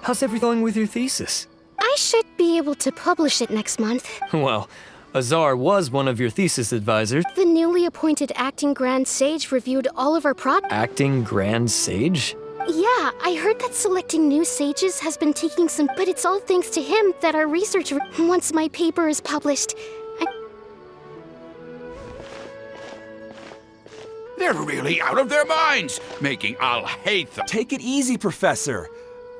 How's everything going with your thesis? I should be able to publish it next month. Well, Azar was one of your thesis advisors. The newly appointed acting Grand Sage reviewed all of our Acting Grand Sage? Yeah, I heard that selecting new sages has been taking some, but it's all thanks to him that our research, once my paper is published. They're really out of their minds, making Alhacén. Take it easy, Professor.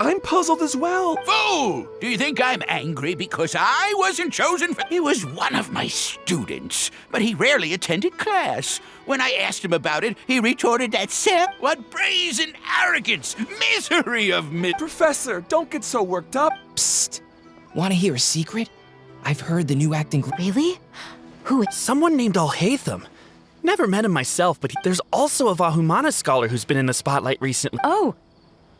I'm puzzled as well. Fool! Do you think I'm angry because I wasn't chosen for... He was one of my students, but he rarely attended class. When I asked him about it, he retorted that what brazen arrogance, misery of me. Professor, don't get so worked up. Psst. Want to hear a secret? I've heard the new acting... Really? Who is... Someone named Alhacén. Never met him myself, but there's also a humana scholar who's been in the spotlight recently. Oh,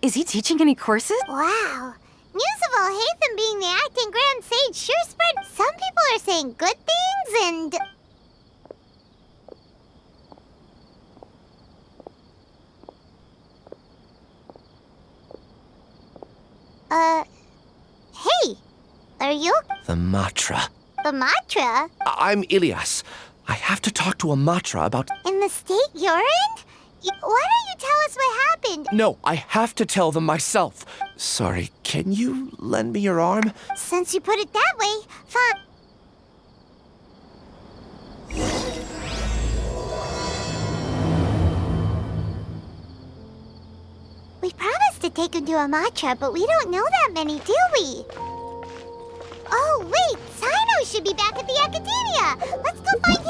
is he teaching any courses? Wow. News of Alhacén being the acting Grand Sage sure spread. Some people are saying good things and... Hey! Are you... The Matra. The Matra? I'm Ilyas. I have to talk to a Matra about... In the state you're in? Why don't you tell us what happened? No, I have to tell them myself. Sorry, can you lend me your arm? Since you put it that way, fine. We promised to take him to a Matra, but we don't know that many, do we? Oh, wait! Sino should be back at the Academia! Let's go find him!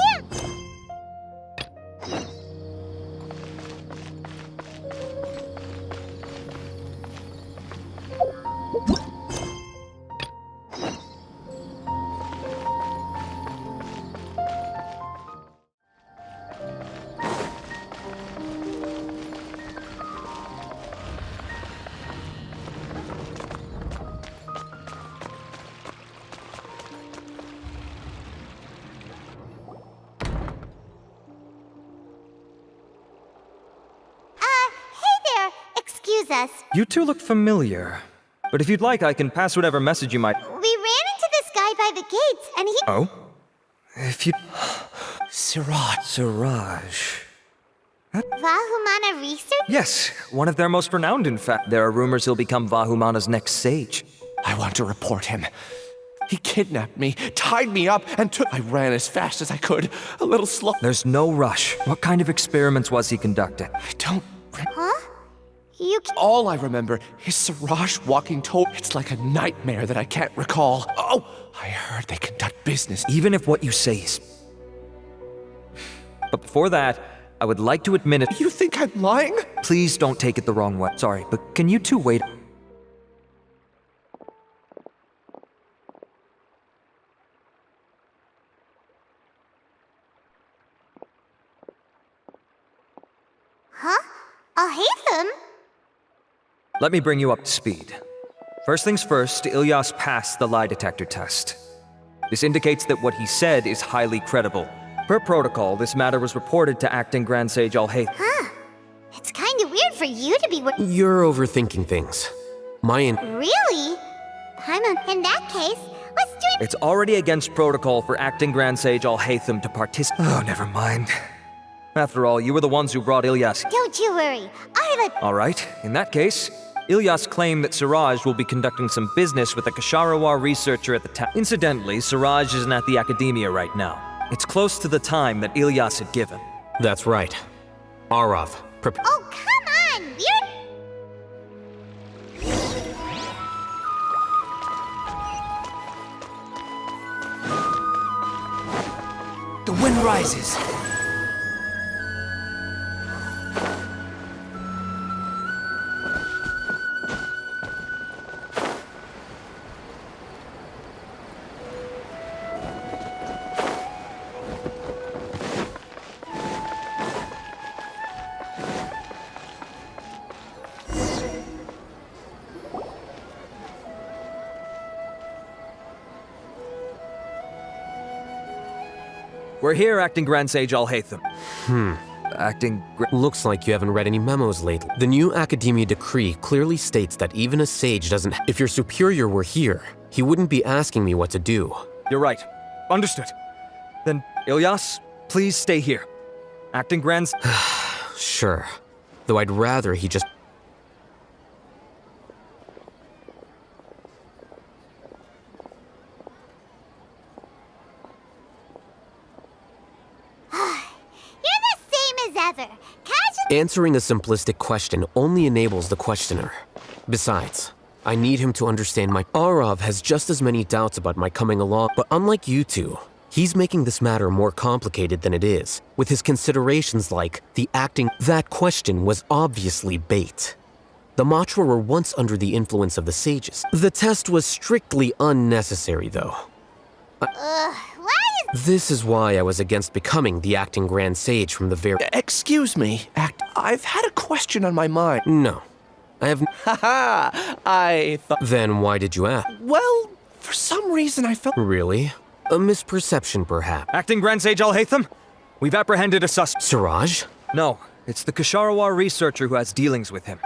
Excuse us. You two look familiar. But if you'd like, I can pass whatever message you might... We ran into this guy by the gates, and he... Oh? If you... Siraj. Siraj... Vahumana research? Yes, one of their most renowned, in fact. There are rumors he'll become Vahumana's next sage. I want to report him. He kidnapped me, tied me up, and took... I ran as fast as I could, a little slow... There's no rush. What kind of experiments was he conducting? I don't... Huh? You... All I remember is Siraj walking toward... It's like a nightmare that I can't recall. Oh, I heard they conduct business. Even if what you say is... But before that, I would like to admit it... You think I'm lying? Please don't take it the wrong way. Sorry, but can you two wait... Huh? Alhacén? Let me bring you up to speed. First things first, Ilyas passed the lie detector test. This indicates that what he said is highly credible. Per protocol, this matter was reported to Acting Grand Sage Alhacén. Huh. It's kind of weird for you to be... You're overthinking things. Really? In that case, let's do it... It's already against protocol for Acting Grand Sage Alhacén to participate... Oh, never mind. After all, you were the ones who brought Ilyas... Don't you worry. All right, in that case, Ilyas claimed that Siraj will be conducting some business with a Kasharawar researcher at the town. Incidentally, Siraj isn't at the Academia right now. It's close to the time that Ilyas had given. That's right. Arav, prepare... Oh, come on! The wind rises. We're here, Acting Grand Sage Alhacén. acting... Looks like you haven't read any memos lately. The new Academia decree clearly states that even a sage doesn't... If your superior were here, he wouldn't be asking me what to do. You're right. Understood. Then, Ilyas, please stay here. Acting Grand... Sure. Though I'd rather he just... Answering a simplistic question only enables the questioner. Besides, I need him to understand my... Arav has just as many doubts about my coming along, but unlike you two, he's making this matter more complicated than it is, with his considerations like the acting... That question was obviously bait. The Matra were once under the influence of the sages. The test was strictly unnecessary, though. This is why I was against becoming the acting Grand Sage from the very... Excuse me, I've had a question on my mind. No. I have... Haha! I thought... Then why did you ask? Well, for some reason I felt... Really? A misperception, perhaps. Acting Grand Sage Alhacén, we've apprehended a suspect. Siraj? No, it's the Kasharawar researcher who has dealings with him.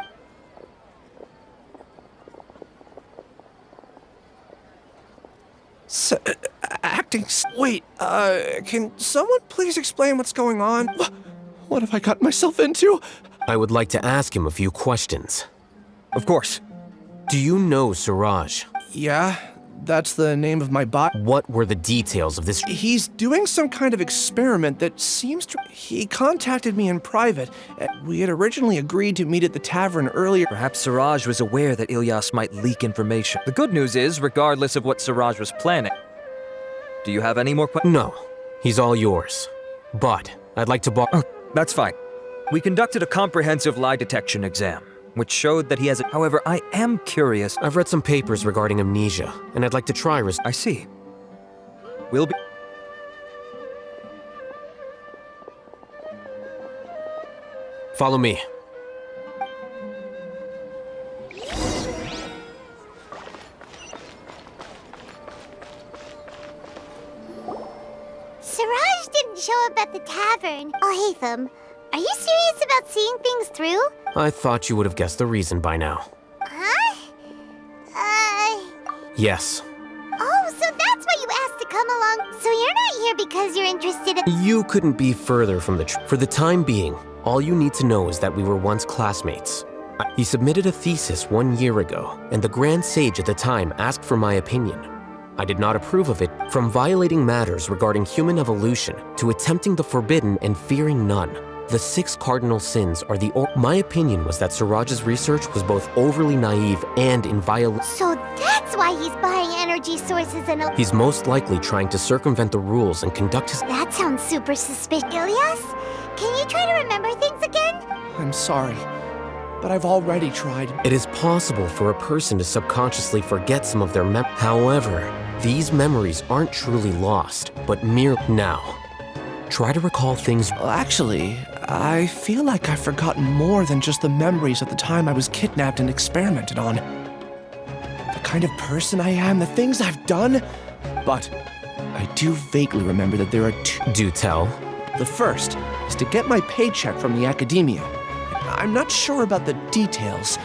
Wait, can someone please explain what's going on? What have I got myself into? I would like to ask him a few questions. Of course. Do you know Siraj? Yeah, that's the name of my bot. What were the details of this? He's doing some kind of experiment that seems to... He contacted me in private. We had originally agreed to meet at the tavern earlier. Perhaps Siraj was aware that Ilyas might leak information. The good news is, regardless of what Siraj was planning, do you have any more questions? No, he's all yours. But I'd like to Oh, that's fine. We conducted a comprehensive lie detection exam, which showed that he has a... However, I am curious. I've read some papers regarding amnesia, and I'd like to try I see. We'll be... Follow me. Siraj didn't show up at the tavern. Alhacén, are you serious about seeing things through? I thought you would have guessed the reason by now. Huh? Yes. Oh, so that's why you asked to come along. So you're not here because you're interested in... You couldn't be further from the truth. For the time being, all you need to know is that we were once classmates. He submitted a thesis 1 year ago, and the Grand Sage at the time asked for my opinion. I did not approve of it, from violating matters regarding human evolution to attempting the forbidden and fearing none. The 6 cardinal sins are My opinion was that Siraj's research was both overly naive and in violation. So that's why he's buying energy sources and... He's most likely trying to circumvent the rules and conduct his... That sounds super suspicious. Ilyas, can you try to remember things again? I'm sorry, but I've already tried. It is possible for a person to subconsciously forget some of their However, these memories aren't truly lost, but mere... Now, try to recall things... Actually, I feel like I've forgotten more than just the memories of the time I was kidnapped and experimented on. The kind of person I am, the things I've done. But I do vaguely remember that there are 2... Do tell. The first is to get my paycheck from the Academia. I'm not sure about the details,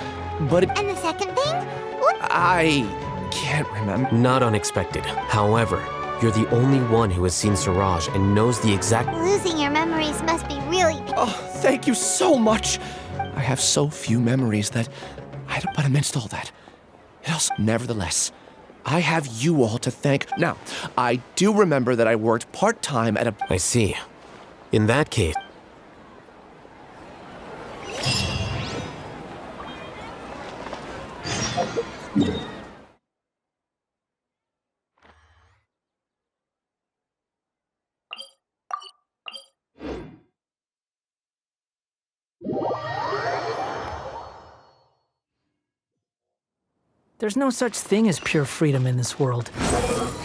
but And the second thing? What? I can't remember. Not unexpected. However, you're the only one who has seen Siraj and knows the exact... Losing your memories must be really... Oh, thank you so much. I have so few memories that... But amidst all that, it also... Nevertheless, I have you all to thank. Now, I do remember that I worked part-time at a... I see. In that case... There's no such thing as pure freedom in this world.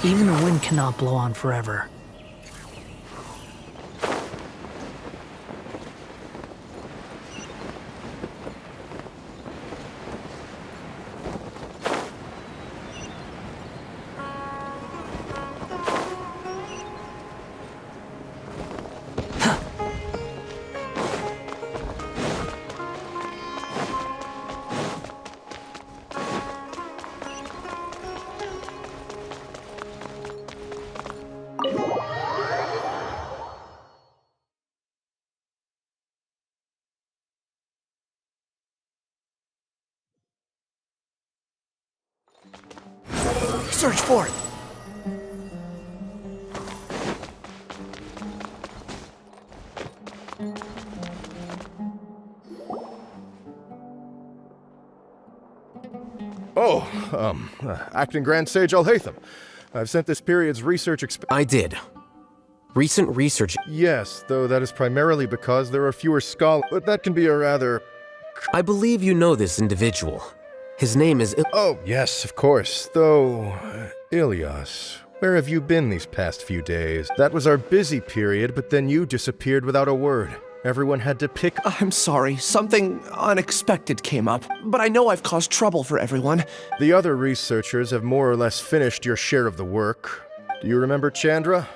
Even the wind cannot blow on forever. search for it. Acting Grand Sage Alhacén. I've sent this period's research I did. Recent research. Yes, though that is primarily because there are fewer scholars, but that can be a rather... I believe you know this individual. His name is Oh, yes, of course. Though, Ilyas, where have you been these past few days? That was our busy period, but then you disappeared without a word. Everyone had to pick... I'm sorry, something unexpected came up, but I know I've caused trouble for everyone. The other researchers have more or less finished your share of the work. Do you remember Chandra?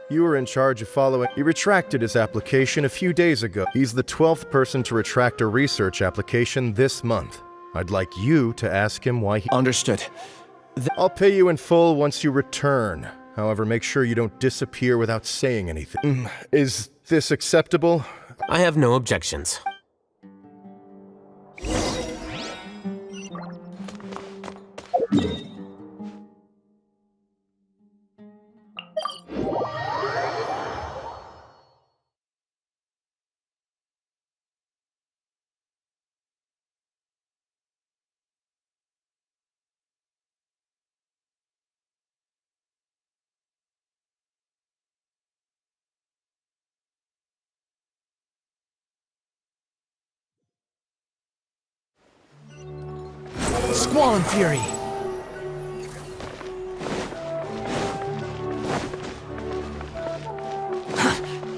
You were in charge of following... He retracted his application a few days ago. He's the 12th person to retract a research application this month. I'd like you to ask him why he... Understood. I'll pay you in full once you return. However, make sure you don't disappear without saying anything. Is this acceptable? I have no objections. Squall and Fury.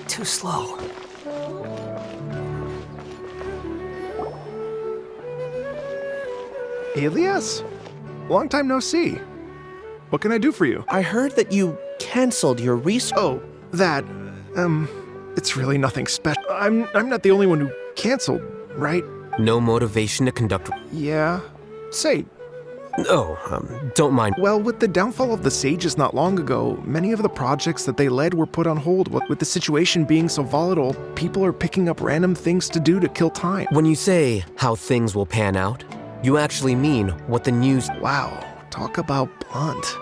Too slow. Ilyas? Long time no see. What can I do for you? I heard that you canceled your research. Oh, that. It's really nothing special. I'm not the only one who canceled, right? No motivation to conduct... Yeah. Say. Oh, don't mind. Well, with the downfall of the sages not long ago, many of the projects that they led were put on hold. With the situation being so volatile, people are picking up random things to do to kill time. When you say how things will pan out, you actually mean what the news... Wow, talk about blunt.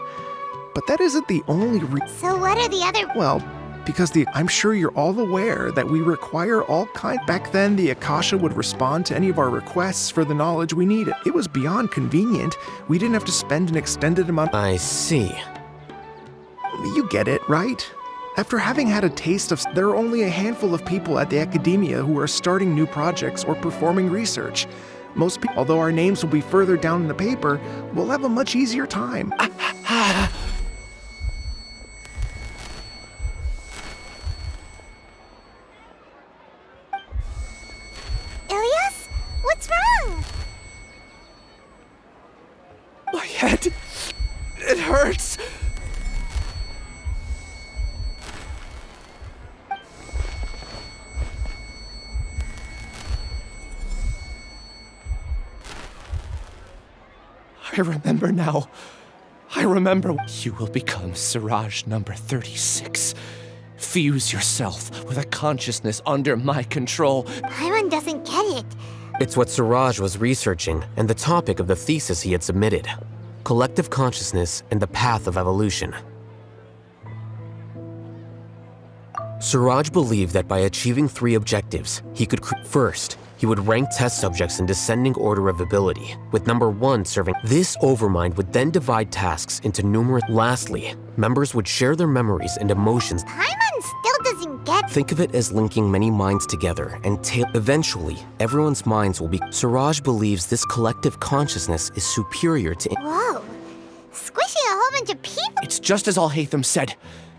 But that isn't the only So what are the other... Well, because I'm sure you're all aware that we require all kinds. Back then, the Akasha would respond to any of our requests for the knowledge we needed. It was beyond convenient. We didn't have to spend an extended amount... I see. You get it, right? After having had a taste of... There are only a handful of people at the academia who are starting new projects or performing research. Most people, although our names will be further down in the paper, will have a much easier time. Ilyas? What's wrong? My head. It hurts. I remember now. I remember. You will become Siraj number 36. Fuse yourself with a consciousness under my control. Paimon doesn't get it. It's what Siraj was researching and the topic of the thesis he had submitted. Collective consciousness and the path of evolution. Siraj believed that by achieving 3 objectives, he could first, he would rank test subjects in descending order of ability, with number 1 serving. This overmind would then divide tasks into numerous. Lastly, members would share their memories and emotions. Paimon still doesn't get... Think of it as linking many minds together, and eventually, everyone's minds will be... Siraj believes this collective consciousness is superior to... Whoa. Squishing a whole bunch of people... It's just as Alhacén said.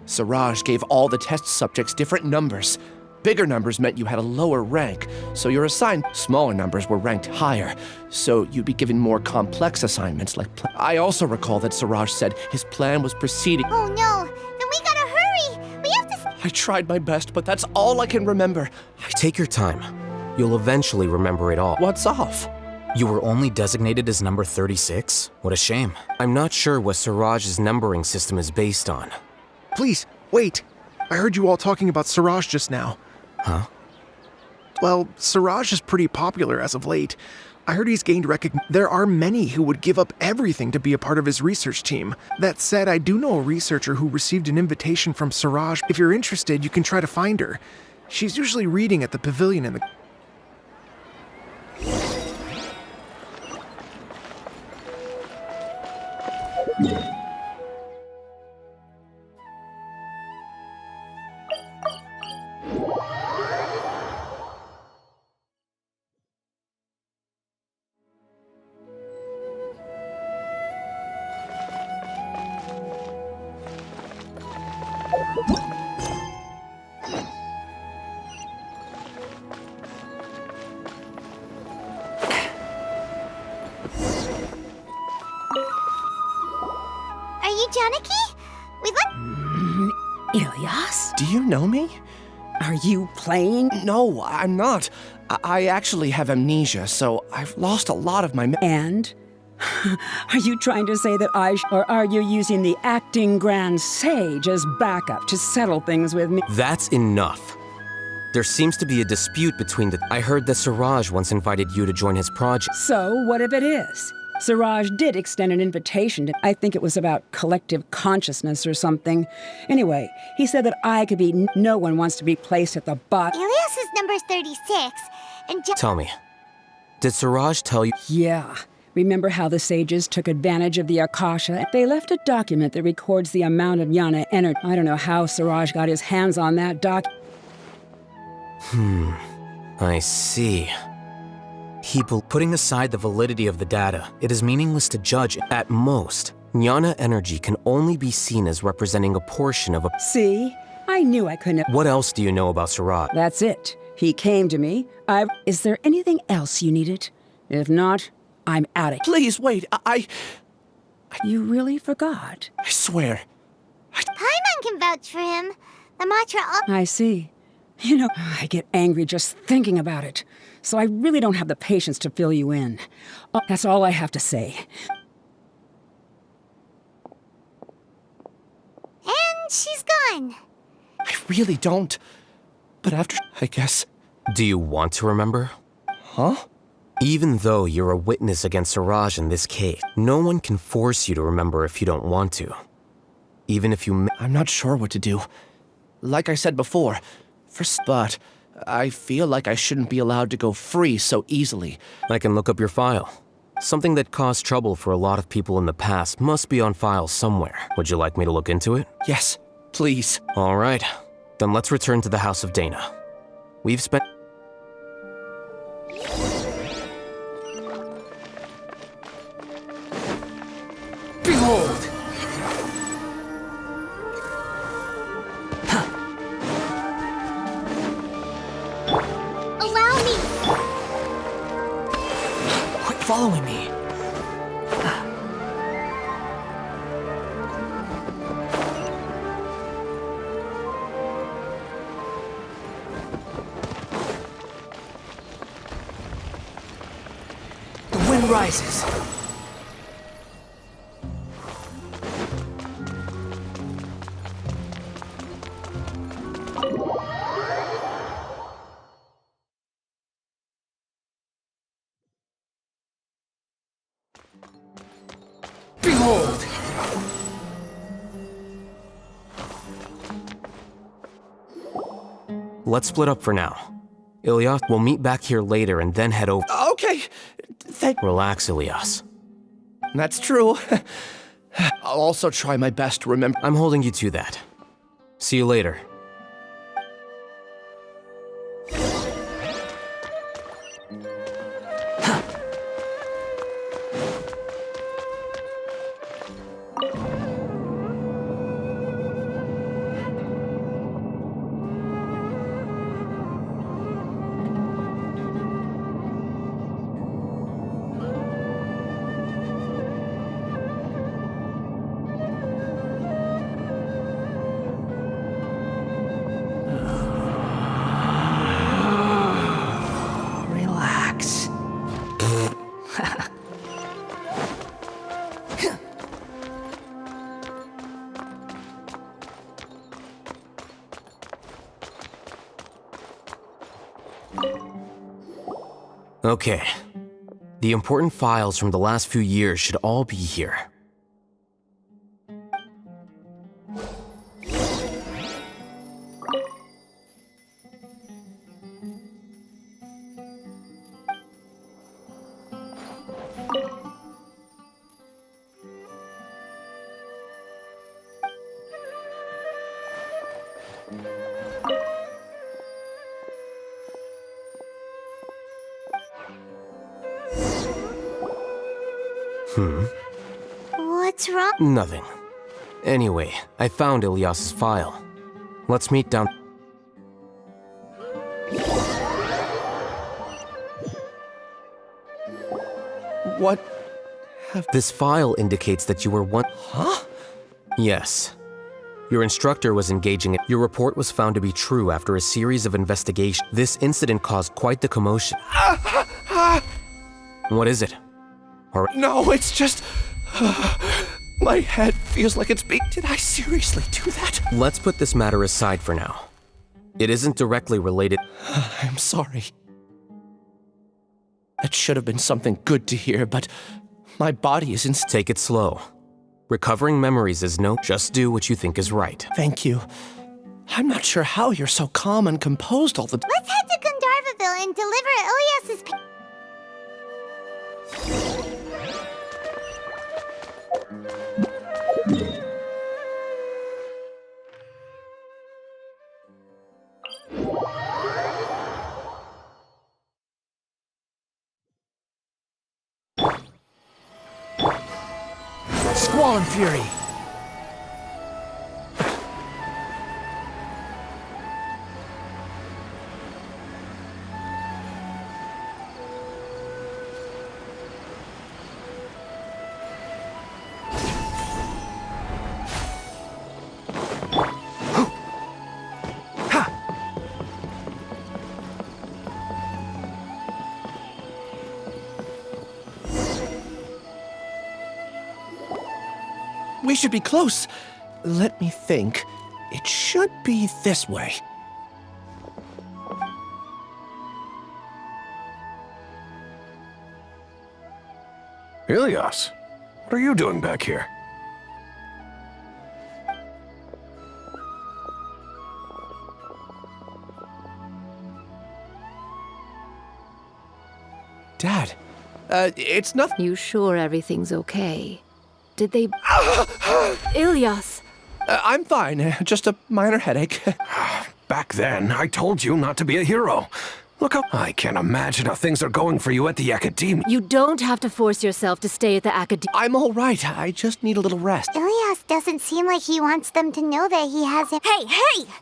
Siraj gave all the test subjects different numbers. Bigger numbers meant you had a lower rank, so you're assigned. Smaller numbers were ranked higher, so you'd be given more complex assignments like... I also recall that Siraj said his plan was proceeding... Oh no, then we gotta hurry! We have to... I tried my best, but that's all I can remember. Take your time. You'll eventually remember it all. What's off? You were only designated as number 36? What a shame. I'm not sure what Siraj's numbering system is based on. Please, wait. I heard you all talking about Siraj just now. Huh? Well, Siraj is pretty popular as of late. I heard he's gained recognition. There are many who would give up everything to be a part of his research team. That said, I do know a researcher who received an invitation from Suraj. If you're interested, you can try to find her. She's usually reading at the pavilion in the... Are you Janaki? We look... Ilyas? Do you know me? Are you playing? No, I'm not. I actually have amnesia, so I've lost a lot of my And? Are you trying to say that or are you using the acting grand sage as backup to settle things with me? That's enough. There seems to be a dispute between the... I heard that Suraj once invited you to join his project. So, what if it is? Suraj did extend an invitation to... I think it was about collective consciousness or something. Anyway, he said that I could be... No one wants to be placed at the bottom. Ilyas's number's 36, and Tell me, did Suraj tell you... Yeah. Remember how the sages took advantage of the Akasha? They left a document that records the amount of jnana energy. I don't know how Suraj got his hands on that I see. People putting aside the validity of the data, it is meaningless to judge. At most, jnana energy can only be seen as representing a portion of a... See? I knew I couldn't have... What else do you know about Suraj? That's it. He came to me. Is there anything else you needed? If not, I'm out of here. Please, wait, You really forgot? I swear. Paimon can vouch for him. The mantra... I see. You know, I get angry just thinking about it. So I really don't have the patience to fill you in. That's all I have to say. And she's gone. I really don't. But after, I guess... Do you want to remember? Huh? Even though you're a witness against Suraj in this case, no one can force you to remember if you don't want to. Even if you... I'm not sure what to do. Like I said before, but I feel like I shouldn't be allowed to go free so easily. I can look up your file. Something that caused trouble for a lot of people in the past must be on file somewhere. Would you like me to look into it? Yes, please. All right. Then let's return to the House of Dana. We've spent... Behold! Allow me! Quit following me. The wind rises. Behold! Let's split up for now. Ilyas, we'll meet back here later and then head over. Okay. Relax, Ilyas. That's true. I'll also try my best to remember. I'm holding you to that. See you later. Relax. Okay. The important files from the last few years should all be here. What's wrong? Nothing. Anyway, I found Ilyas's file. Let's meet down. What? This file indicates that you were one. Huh? Yes. Your instructor was engaging it. Your report was found to be true after a series of investigations. This incident caused quite the commotion. What is it? No, it's just... my head feels like it's beat. Did I seriously do that? Let's put this matter aside for now. It isn't directly related. I'm sorry. That should have been something good to hear, but my body is in... Take it slow. Recovering memories is no... Just do what you think is right. Thank you. I'm not sure how you're so calm and composed all the... Let's head to Gandharvaville and deliver Ilyas's... Squall and Fury! We should be close. Let me think. It should be this way. Ilyas, what are you doing back here? Dad, it's nothing. You sure everything's okay? Did they... Ilyas! I'm fine. Just a minor headache. Back then, I told you not to be a hero. Look how... I can't imagine how things are going for you at the Academia. You don't have to force yourself to stay at the Academia. I'm all right. I just need a little rest. Ilyas doesn't seem like he wants them to know that he hasn't... Hey!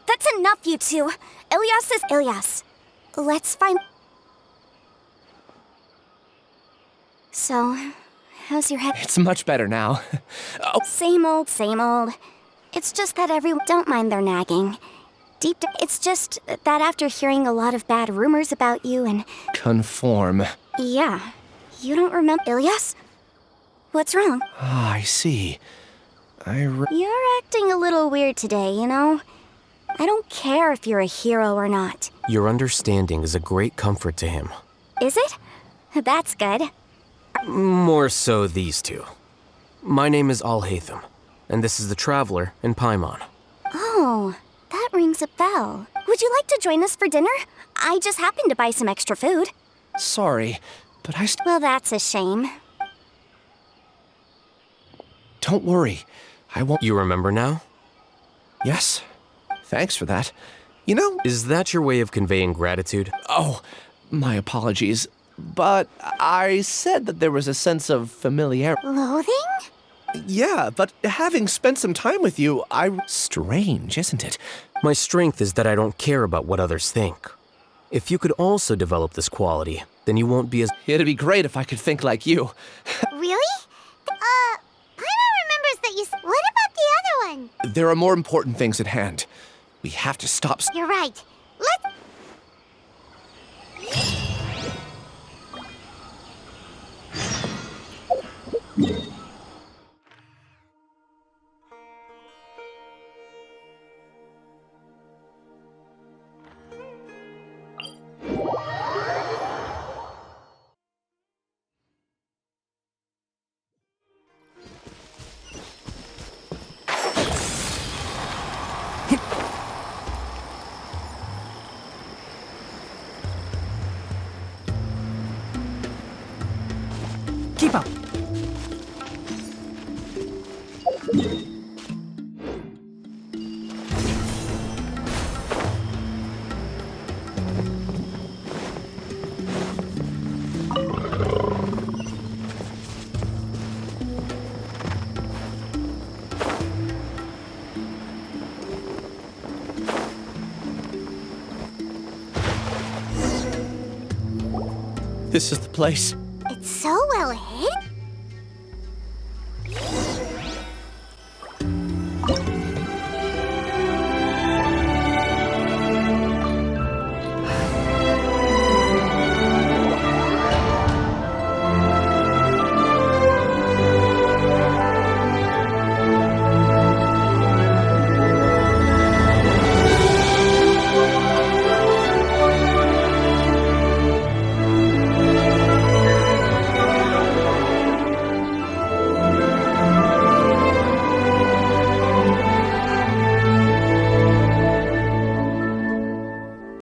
That's enough, you two. Ilyas is Ilyas. Let's find... So, how's your head? It's much better now. Oh. Same old, same old. It's just that everyone... Don't mind their nagging. It's just that after hearing a lot of bad rumors about you and... Conform. Yeah. You don't remember... Ilyas? What's wrong? Ah, I see. You're acting a little weird today, you know? I don't care if you're a hero or not. Your understanding is a great comfort to him. Is it? That's good. More so these two. My name is Alhacén, and this is the Traveler in Paimon. Oh, that rings a bell. Would you like to join us for dinner? I just happened to buy some extra food. Sorry, but Well, that's a shame. Don't worry. I won't... You remember now? Yes. Thanks for that. You know... Is that your way of conveying gratitude? Oh, my apologies. But I said that there was a sense of familiarity. Loathing? Yeah, but having spent some time with you, Strange, isn't it? My strength is that I don't care about what others think. If you could also develop this quality, then you won't be as... It'd be great if I could think like you. Really? Paimon remembers that you... What about the other one? There are more important things at hand. We have to stop... You're right. Let's... Keep up. This is the place. It's so well hidden.